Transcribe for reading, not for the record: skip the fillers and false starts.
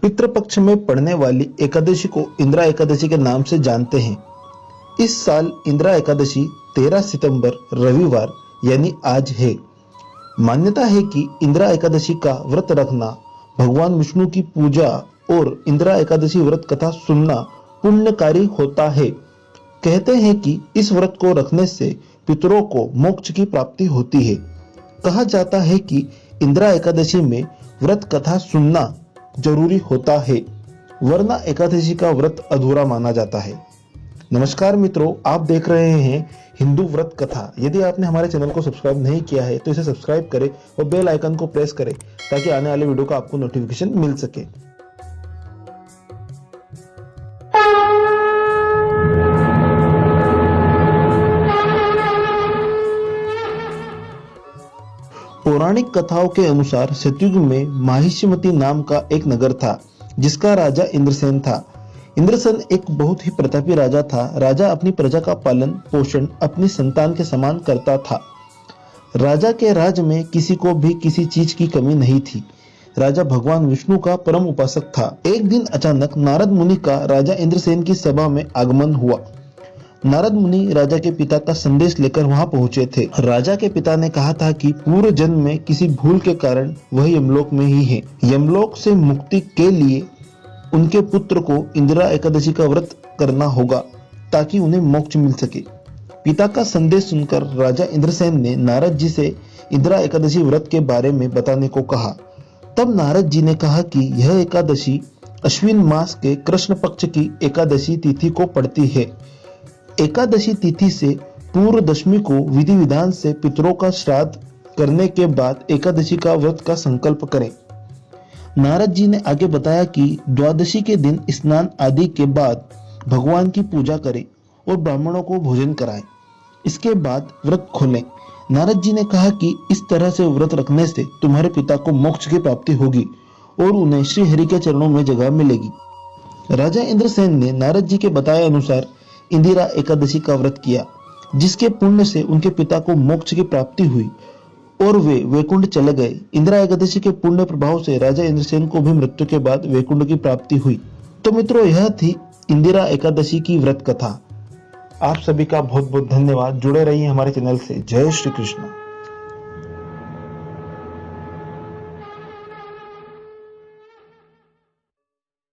पितृपक्ष में पड़ने वाली एकादशी को इंदिरा एकादशी के नाम से जानते हैं। इस साल इंदिरा एकादशी 13 सितंबर रविवार यानी आज है। मान्यता है कि इंदिरा एकादशी का व्रत रखना, भगवान विष्णु की पूजा और इंदिरा एकादशी व्रत कथा सुनना पुण्यकारी होता है। कहते हैं कि इस व्रत को रखने से पितरों को मोक्ष की प्राप्ति होती है। कहा जाता है कि इंदिरा एकादशी में व्रत कथा सुनना जरूरी होता है, वरना एकादशी का व्रत अधूरा माना जाता है। नमस्कार मित्रों, आप देख रहे हैं हिंदू व्रत कथा। यदि आपने हमारे चैनल को सब्सक्राइब नहीं किया है तो इसे सब्सक्राइब करें और बेल आइकन को प्रेस करें ताकि आने वाले वीडियो का आपको नोटिफिकेशन मिल सके। पौराणिक कथाओं के अनुसार सतयुग में माहिष्मति नाम का एक नगर था जिसका राजा इंद्रसेन था। इंद्रसेन एक बहुत ही प्रतापी राजा था। राजा अपनी प्रजा का पालन पोषण अपनी संतान के समान करता था। राजा के राज में किसी को भी किसी चीज की कमी नहीं थी। राजा भगवान विष्णु का परम उपासक था। एक दिन अचानक नारद मुनि का राजा इंद्रसेन की सभा में आगमन हुआ। नारद मुनि राजा के पिता का संदेश लेकर वहां पहुंचे थे। राजा के पिता ने कहा था कि पूर्व जन्म में किसी भूल के कारण वह यमलोक में ही है। यमलोक से मुक्ति के लिए उनके पुत्र को इंदिरा एकादशी का व्रत करना होगा ताकि उन्हें मोक्ष मिल सके। पिता का संदेश सुनकर राजा इंद्रसेन ने नारद जी से इंदिरा एकादशी व्रत के बारे में बताने को कहा। तब नारद जी ने कहा कि यह एकादशी अश्विन मास के कृष्ण पक्ष की एकादशी तिथि को पड़ती है। एकादशी तिथि से पूर्व दशमी को विधि विधान से पितरों का श्राद्ध करने के बाद एकादशी का व्रत का संकल्प करें। नारद जी ने आगे बताया कि द्वादशी के दिन स्नान आदि के बाद भगवान की पूजा करें और ब्राह्मणों को भोजन कराएं। इसके बाद व्रत खोलें। नारद जी ने कहा कि इस तरह से व्रत रखने से तुम्हारे पिता को मोक्ष की प्राप्ति होगी और उन्हें श्री हरि के चरणों में जगह मिलेगी। राजा इंद्रसेन ने नारद जी के बताए अनुसार इंदिरा एकादशी का व्रत किया, जिसके पुण्य से उनके पिता को मोक्ष की प्राप्ति हुई और वे वैकुंठ चले गए। इंदिरा एकादशी के पुण्य प्रभाव से राजा इंद्रसेन को भी मृत्यु के बाद वैकुंठ की प्राप्ति हुई। तो मित्रों, यह थी इंदिरा एकादशी की व्रत कथा। आप सभी का बहुत बहुत धन्यवाद। जुड़े रहिए हमारे चैनल से। जय श्री कृष्ण।